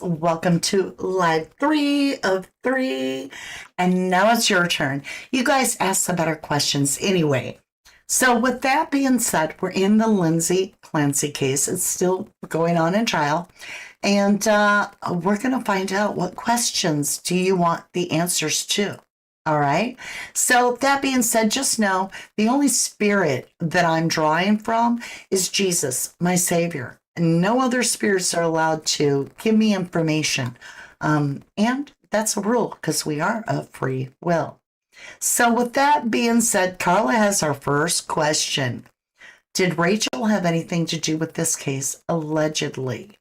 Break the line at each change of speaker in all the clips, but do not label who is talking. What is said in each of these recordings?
Welcome to live 3 of 3. And now it's your turn. You guys asked the better questions anyway. So, with that being said, we're in the Lindsay Clancy case. It's still going on in trial. And we're going to find out what questions do you want the answers to. All right. So, that being said, just know the only spirit that I'm drawing from is Jesus, my Savior. No other spirits are allowed to give me information. And that's a rule because we are of free will. So, with that being said, Carla has our first question. Did Rachel have anything to do with this case, allegedly?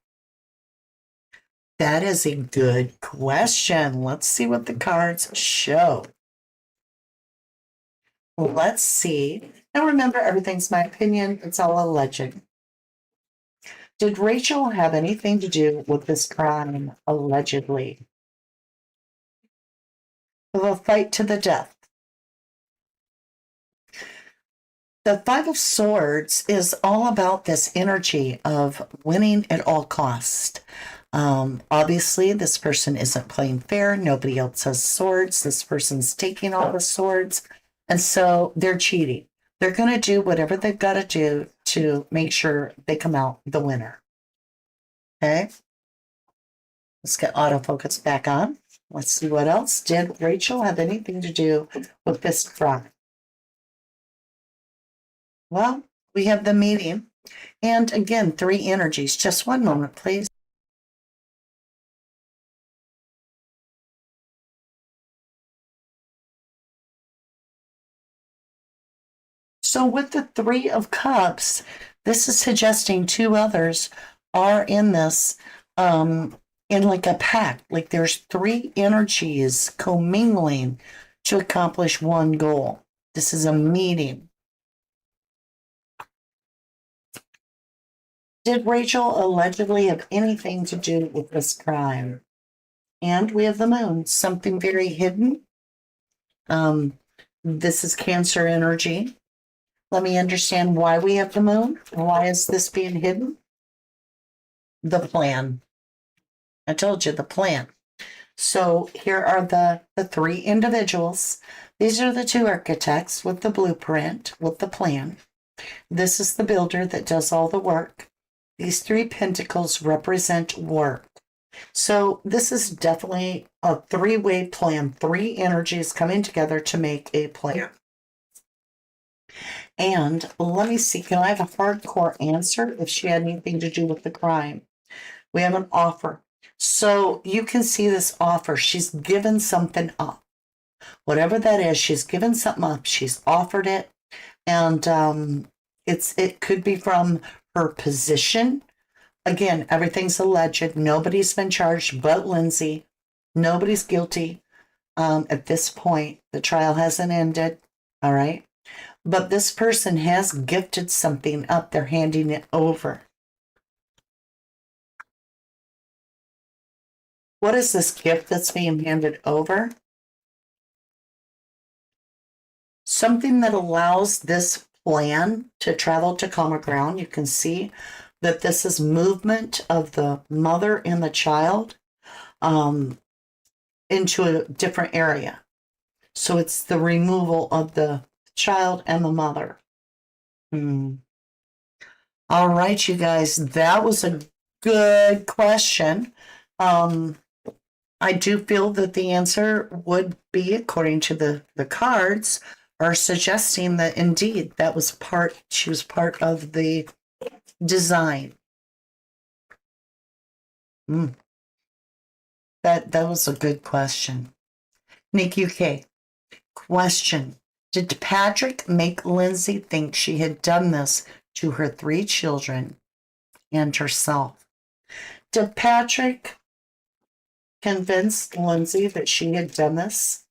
That is a good question. Let's see what the cards show. Let's see. Now, remember, everything's my opinion. It's all alleged. Did Rachel have anything to do with this crime, allegedly? Of a fight to the death. The Five of Swords is all about this energy of winning at all cost. Obviously, this person isn't playing fair. Nobody else has swords. This person's taking all the swords. And so they're cheating. They're going to do whatever they've got to do to make sure they come out the winner. Okay. Let's get autofocus back on. Let's see what else. Did Rachel have anything to do with this crime? Well, we have the meeting. And again, 3 energies. Just one moment, please. So with the 3 of Cups, this is suggesting 2 others are in this in like a pact. Like there's 3 energies commingling to accomplish one goal. This is a meeting. Did Rachel allegedly have anything to do with this crime? And we have the moon, something very hidden. This is Cancer energy. Let me understand why we have the moon. Why is this being hidden? The plan. I told you the plan. So here are the 3 individuals. These are the 2 architects with the blueprint, with the plan. This is the builder that does all the work. These 3 pentacles represent work. So this is definitely a 3-way plan, 3 energies coming together to make a plan. And let me see, can I have a hardcore answer if she had anything to do with the crime? We have an offer. So you can see this offer. She's given something up. Whatever that is, she's given something up. She's offered it. And it could be from her position. Again, everything's alleged. Nobody's been charged but Lindsay. Nobody's guilty at this point. The trial hasn't ended. All right. But this person has gifted something up. They're handing it over. What is this gift that's being handed over? Something that allows this plan to travel to common ground. You can see that this is movement of the mother and the child into a different area. So it's the removal of the child and the mother. All right, you guys, that was a good question. I do feel that the answer would be, according to the cards, are suggesting that indeed that was she was part of the design. That was a good question. Nick UK, question. Did Patrick make Lindsay think she had done this to her 3 children and herself? Did Patrick convince Lindsay that she had done this?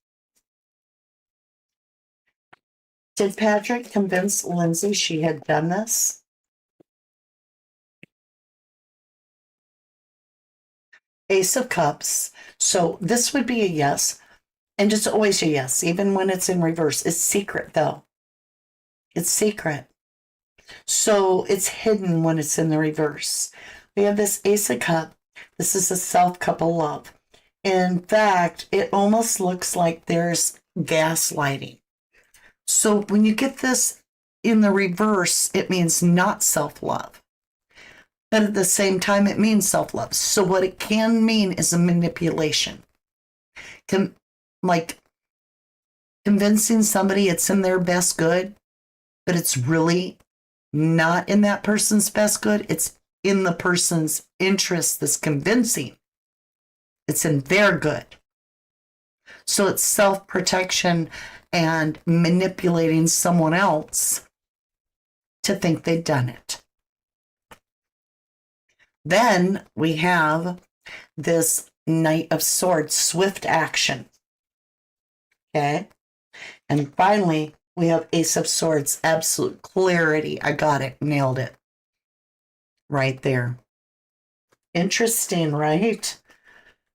Did Patrick convince Lindsay she had done this? Ace of Cups. So this would be a yes. And it's always a yes, even when it's in reverse. It's secret, though. It's secret. So it's hidden when it's in the reverse. We have this Ace of Cups. This is a self-couple love. In fact, it almost looks like there's gaslighting. So when you get this in the reverse, it means not self-love. But at the same time, it means self-love. So what it can mean is a manipulation. Like convincing somebody it's in their best good, but it's really not in that person's best good. It's in the person's interest that's convincing. It's in their good. So it's self-protection and manipulating someone else to think they've done it. Then we have this Knight of Swords, swift action. Okay. And finally, we have Ace of Swords, absolute clarity. I got it, nailed it. Right there. Interesting, right?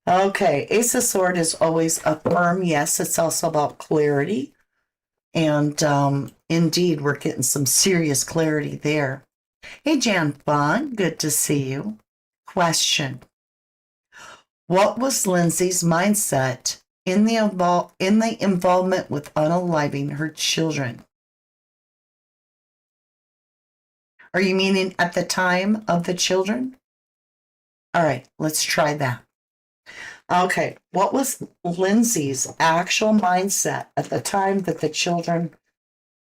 Okay, Ace of Swords is always a firm yes. It's also about clarity. And indeed, we're getting some serious clarity there. Hey, Jan Fawn, good to see you. Question. What was Lindsay's mindset in the involvement with unaliving her children? Are you meaning at the time of the children? All right, let's try that. Okay, what was Lindsay's actual mindset at the time that the children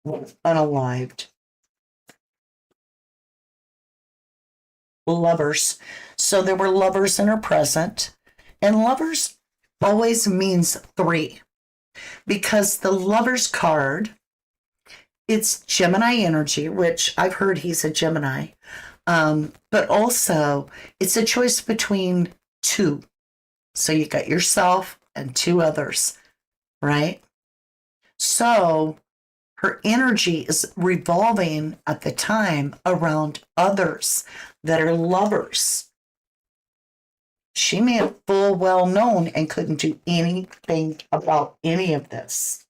were unalived? Lovers. So there were lovers in her present, and lovers always means 3, because the lovers card, it's Gemini energy, which I've heard he's a Gemini, but also it's a choice between 2. So you got yourself and 2 others, right? So her energy is revolving at the time around others that are lovers. She may have full well known and couldn't do anything about any of this.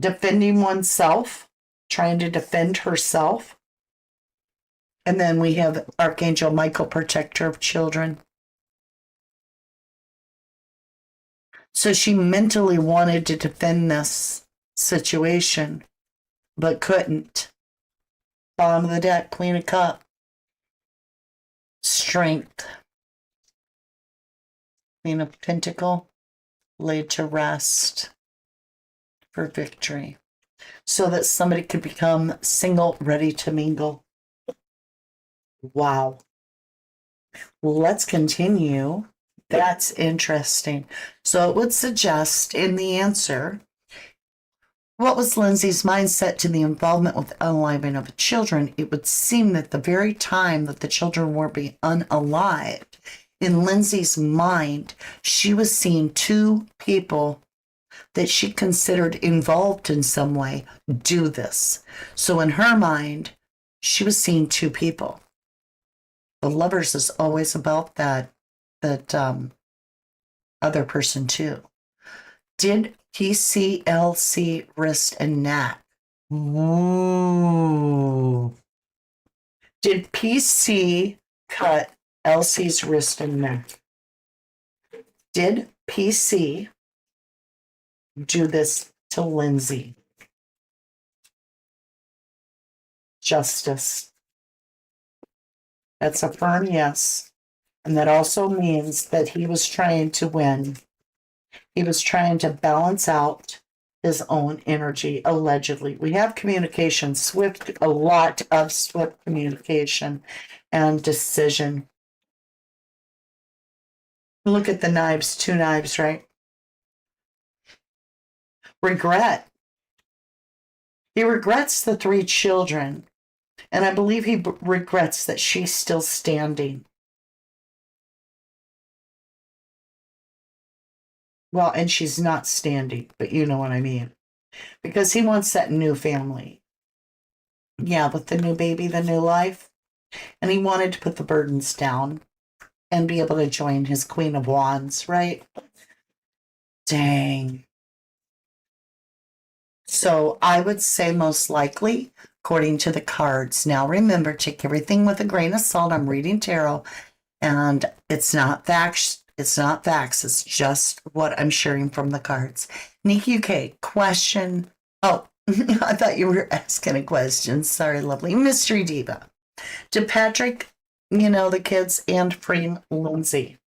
Defending oneself, trying to defend herself. And then we have Archangel Michael, protector of children. So she mentally wanted to defend this situation, but couldn't. Bottom of the deck, Queen of Cups. Strength. Queen of Pentacle, laid to rest for victory. So that somebody could become single, ready to mingle. Wow. Let's continue. That's interesting. So it would suggest in the answer, what was Lindsay's mindset to the involvement with unaliving of children? It would seem that the very time that the children were being unalived, in Lindsay's mind, she was seeing 2 people that she considered involved in some way do this. So in her mind, she was seeing 2 people. The lovers is always about that other person too. Did PCLC wrist and neck? Ooh. Did PC cut LC's wrist and neck? Did PC do this to Lindsay? Justice. That's a firm yes. And that also means that he was trying to win. He was trying to balance out his own energy, allegedly. We have communication, a lot of swift communication and decision. Look at the knives, 2 knives, right? Regret. He regrets the 3 children. And I believe he regrets that she's still standing. Well, and she's not standing, but you know what I mean. Because he wants that new family. Yeah, with the new baby, the new life. And he wanted to put the burdens down and be able to join his Queen of Wands, right? Dang. So I would say most likely, according to the cards. Now remember, take everything with a grain of salt. I'm reading tarot. And it's not facts. It's not facts. It's just what I'm sharing from the cards. Nikki UK, question. Oh, I thought you were asking a question. Sorry, lovely. Mystery Diva. Did Patrick, the kids, and frame Lindsay?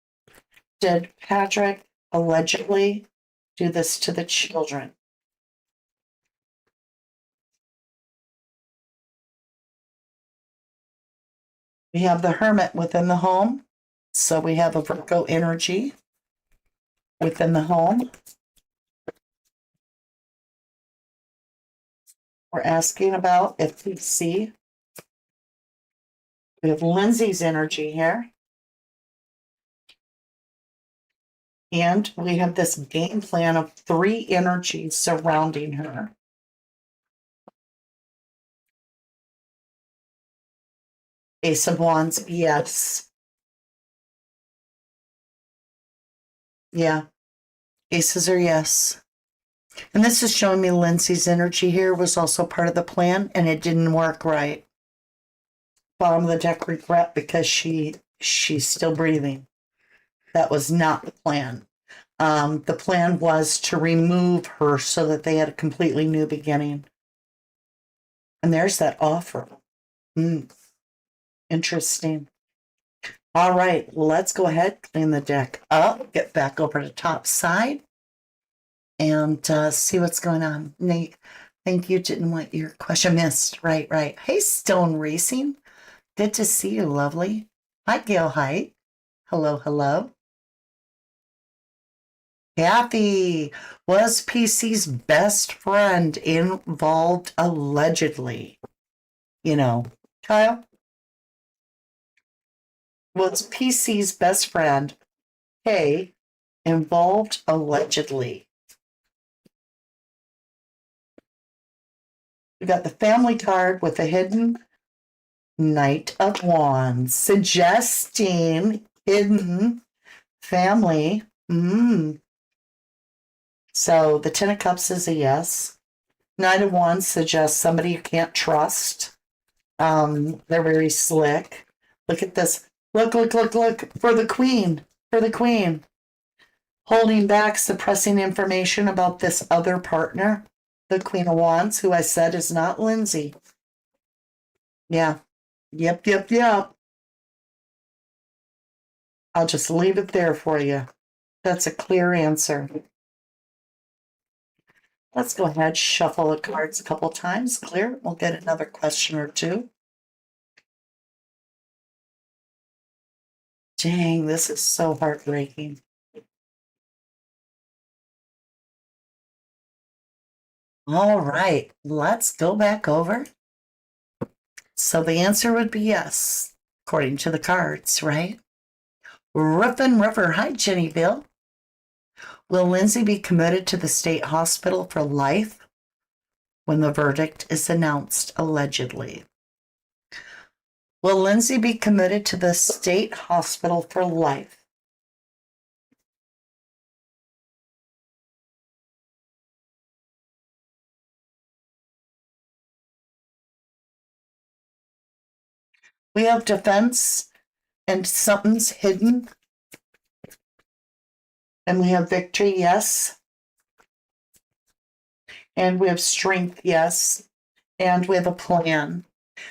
Did Patrick allegedly do this to the children? We have the Hermit within the home. So we have a Virgo energy within the home. We're asking about if we see. We have Lindsay's energy here. And we have this game plan of 3 energies surrounding her. Ace of Wands, yes. Yeah. Aces are yes. And this is showing me Lindsay's energy here was also part of the plan, and it didn't work right. Bottom of the deck, regret, because she's still breathing. That was not the plan. The plan was to remove her so that they had a completely new beginning. And there's that offer. Interesting. All right, let's go ahead, clean the deck up, get back over to top side, and see what's going on. Nate, thank you. Didn't want your question missed. Right. Hey, Stone Racing. Good to see you, lovely. Hi, Gail Height. Hello. Kathy, was PC's best friend involved allegedly? Kyle? Was PC's best friend, Kay, involved allegedly? We got the family card with a hidden Knight of Wands, suggesting hidden family. So the Ten of Cups is a yes. Knight of Wands suggests somebody you can't trust. They're very slick. Look at this. Look. For the Queen. Holding back, suppressing information about this other partner. The Queen of Wands, who I said is not Lindsay. Yeah. Yep. I'll just leave it there for you. That's a clear answer. Let's go ahead, shuffle the cards a couple times. Clear. We'll get another question or two. Dang, this is so heartbreaking. All right, let's go back over. So the answer would be yes, according to the cards, right? Ruffin Ruffer. Hi, Jennyville. Will Lindsay be committed to the state hospital for life when the verdict is announced, allegedly? Will Lindsay be committed to the state hospital for life? We have defense and something's hidden. And we have victory, yes. And we have strength, yes. And we have a plan.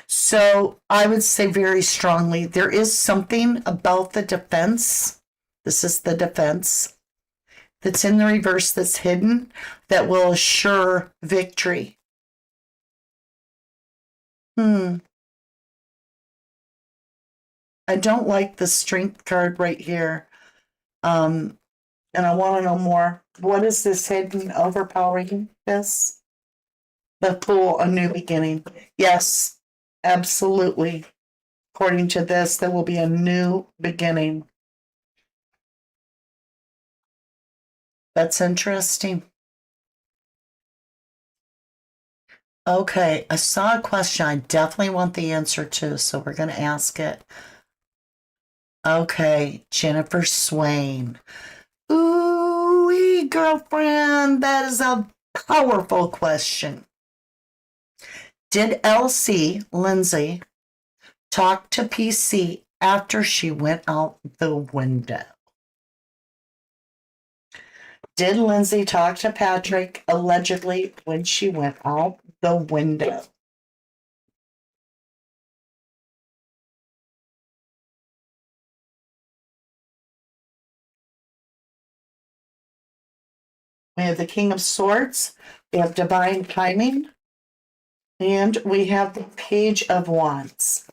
So I would say very strongly, there is something about the defense. This is the defense that's in the reverse, that's hidden, that will assure victory. I don't like the strength card right here. And I want to know more. What is this hidden overpowering this? The Fool, a new beginning. Yes, absolutely. According to this, there will be a new beginning. That's interesting. Okay, I saw a question I definitely want the answer to, so we're going to ask it. Okay, Jennifer Swain. Ooh, girlfriend, that is a powerful question. Did LC, Lindsay, talk to PC after she went out the window. Did Lindsay talk to Patrick allegedly when she went out the window? We have the King of Swords, we have divine timing, and we have the Page of Wands.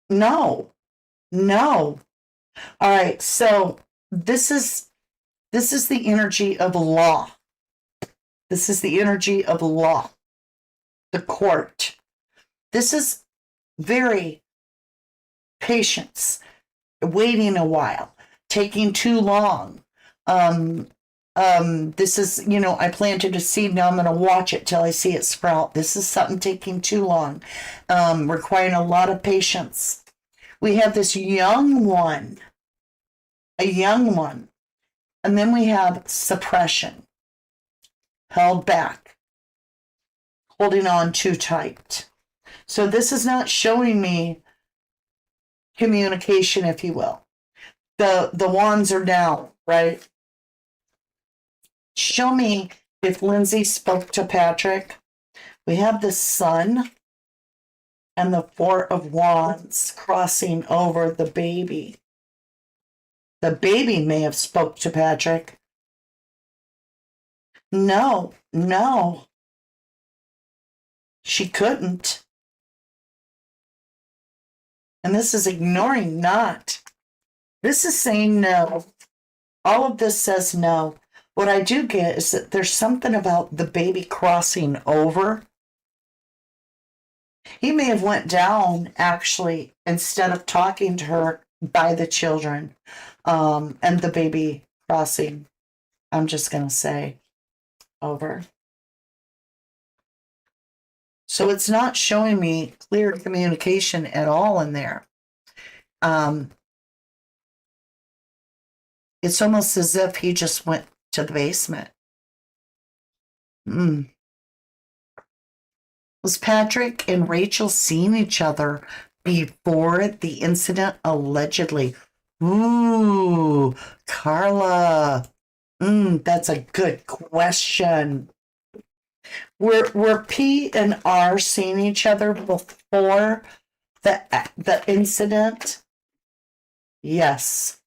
No, no. All right, so this is the energy of law. This is the energy of law. The court. This is very patience, waiting a while, taking too long. This is, I planted a seed, now I'm going to watch it till I see it sprout. This is something taking too long, requiring a lot of patience. We have this young one, a young one, and then we have suppression, held back, holding on too tight. So this is not showing me communication, if you will. The wands are down, right? Show me if Lindsay spoke to Patrick. We have the Sun and the Four of Wands crossing over the baby. The baby may have spoke to Patrick. No. She couldn't. And this is ignoring not. This is saying no. All of this says no. What I do get is that there's something about the baby crossing over. He may have went down, actually, instead of talking to her, by the children, and the baby crossing, I'm just going to say, over. So it's not showing me clear communication at all in there. It's almost as if he just went to the basement. Was Patrick and Rachel seeing each other before the incident, allegedly? Ooh, Carla. That's a good question. Were P and R seeing each other before the incident? Yes.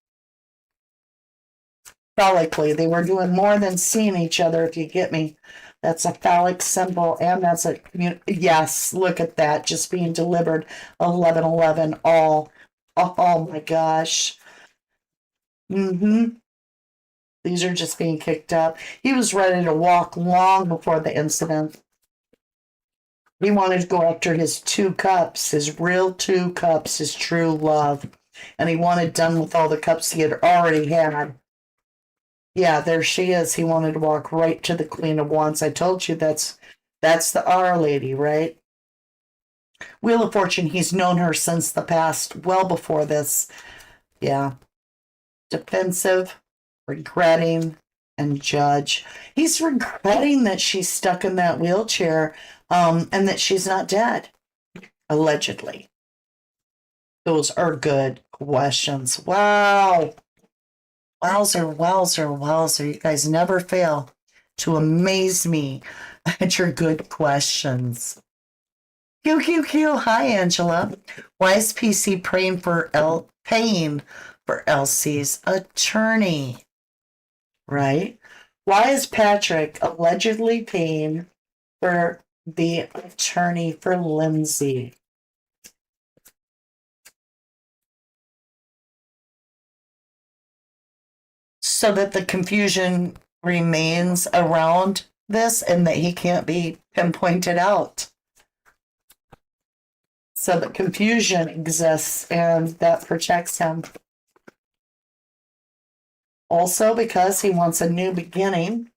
Phallically, they were doing more than seeing each other, if you get me. That's a phallic symbol, and that's a yes, look at that, just being delivered. 1111, all. Oh my gosh. These are just being kicked up. He was ready to walk long before the incident. He wanted to go after his 2 cups, his real 2 cups, his true love. And he wanted done with all the cups he had already had. Yeah, there she is. He wanted to walk right to the Queen of Wands. I told you that's the Our Lady, right? Wheel of Fortune, he's known her since the past, well before this. Yeah. Defensive, regretting, and judge. He's regretting that she's stuck in that wheelchair, and that she's not dead, allegedly. Those are good questions. Wow. Wowzer. You guys never fail to amaze me at your good questions. Q. Hi, Angela. Why is PC paying for Elsie's attorney? Right? Why is Patrick allegedly paying for the attorney for Lindsay? So that the confusion remains around this and that he can't be pinpointed out. So that confusion exists and that protects him. Also because he wants a new beginning.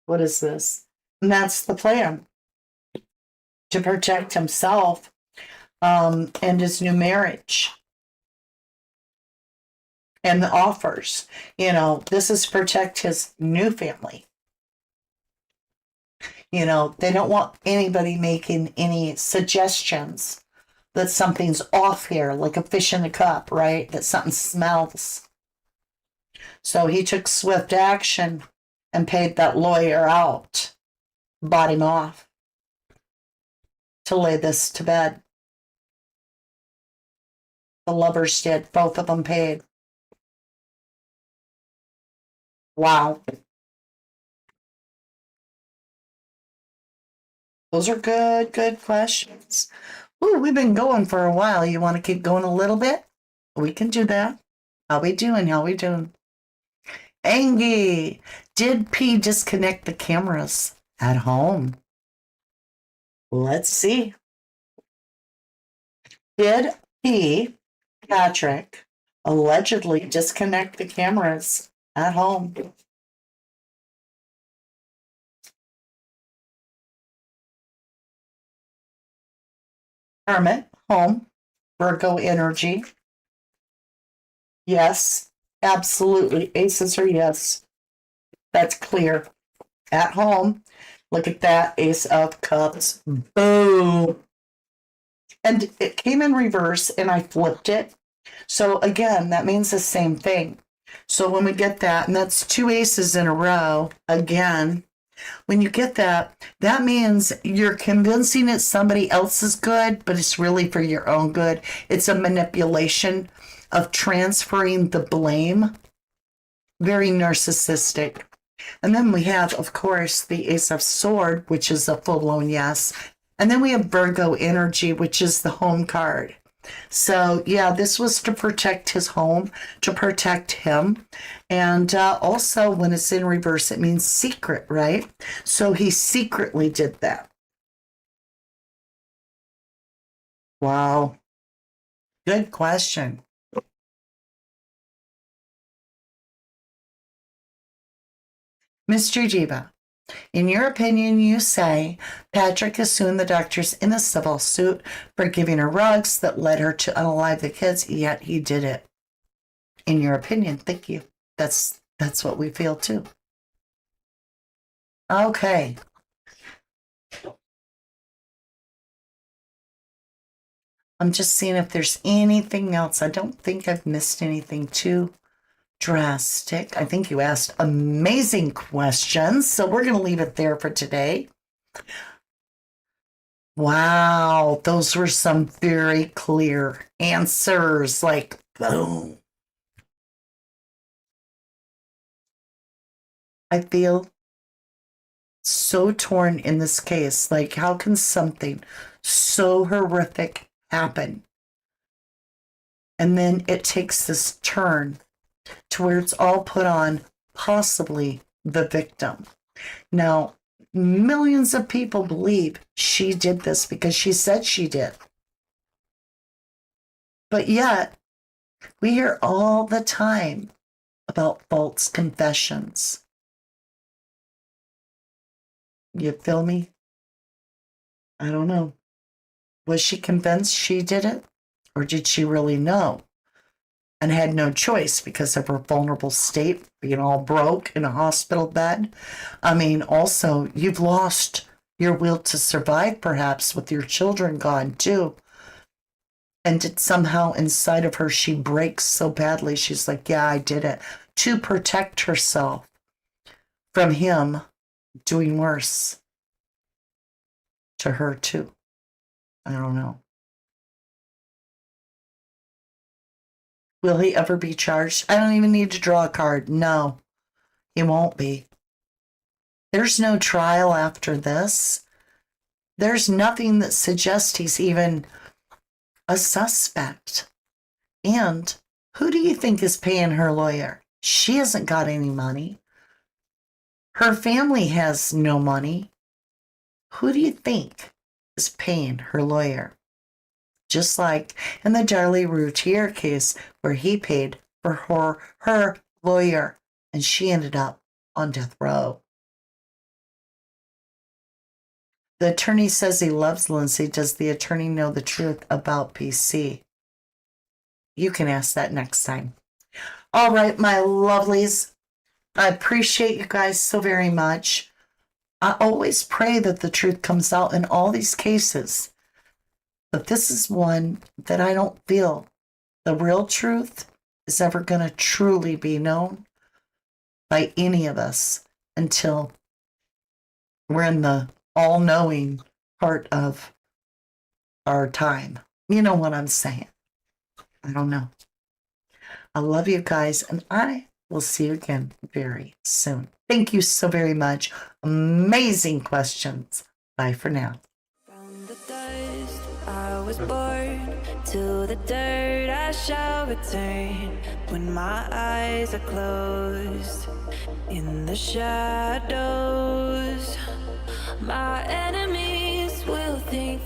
What is this? And that's the plan. To protect himself and his new marriage. and the offers. You know, this is to protect his new family. You know, they don't want anybody making any suggestions that something's off here, like a fish in a cup, right? That something smells. So he took swift action and paid that lawyer out, bought him off to lay this to bed. The lovers did. Both of them paid. Wow. Those are good questions. Ooh, we've been going for a while. You want to keep going a little bit? We can do that. How we doing? How we doing? Angie, did P disconnect the cameras at home? Let's see. Did P, Patrick, allegedly disconnect the cameras at home? Hermit, home, Virgo energy. Yes, absolutely. Aces are yes. That's clear. At home, look at that. Ace of Cups. Boom. And it came in reverse and I flipped it. So again, that means the same thing. So when we get that, and that's two aces in a row, again, when you get that, that means you're convincing it's somebody else's good, but it's really for your own good. It's a manipulation of transferring the blame. Very narcissistic. And then we have, of course, the Ace of Sword, which is a full-blown yes. And then we have Virgo energy, which is the home card. So, yeah, this was to protect his home, to protect him. And also, when it's in reverse, it means secret, right? So he secretly did that. Wow. Good question. Mr. Jiva, in your opinion, you say Patrick is suing the doctors in a civil suit for giving her rugs that led her to unalive the kids, yet he did it. In your opinion, thank you. That's what we feel too. Okay. I'm just seeing if there's anything else. I don't think I've missed anything too drastic. I think you asked amazing questions, so we're going to leave it there for today. Wow, those were some very clear answers, like boom. I feel so torn in this case. Like, how can something so horrific happen? And then it takes this turn to where it's all put on possibly the victim. Now, millions of people believe she did this because she said she did. But yet, we hear all the time about false confessions. You feel me? I don't know. Was she convinced she did it? Or did she really know? And had no choice because of her vulnerable state, being all broke in a hospital bed. I mean, also, you've lost your will to survive, perhaps, with your children gone, too. And did somehow inside of her, she breaks so badly, she's like, yeah, I did it, to protect herself from him doing worse to her, too. I don't know. Will he ever be charged? I don't even need to draw a card. No, he won't be. There's no trial after this. There's nothing that suggests he's even a suspect. And who do you think is paying her lawyer? She hasn't got any money. Her family has no money. Who do you think is paying her lawyer? Just like in the Darlie Routier case where he paid for her lawyer and she ended up on death row. The attorney says he loves Lindsay. Does the attorney know the truth about PC? You can ask that next time. All right, my lovelies. I appreciate you guys so very much. I always pray that the truth comes out in all these cases. But this is one that I don't feel the real truth is ever going to truly be known by any of us until we're in the all-knowing part of our time. You know what I'm saying? I don't know. I love you guys, and I will see you again very soon. Thank you so very much. Amazing questions. Bye for now.
From the dust I was born, to the dirt I shall return. When my eyes are closed, in the shadows, my enemies will think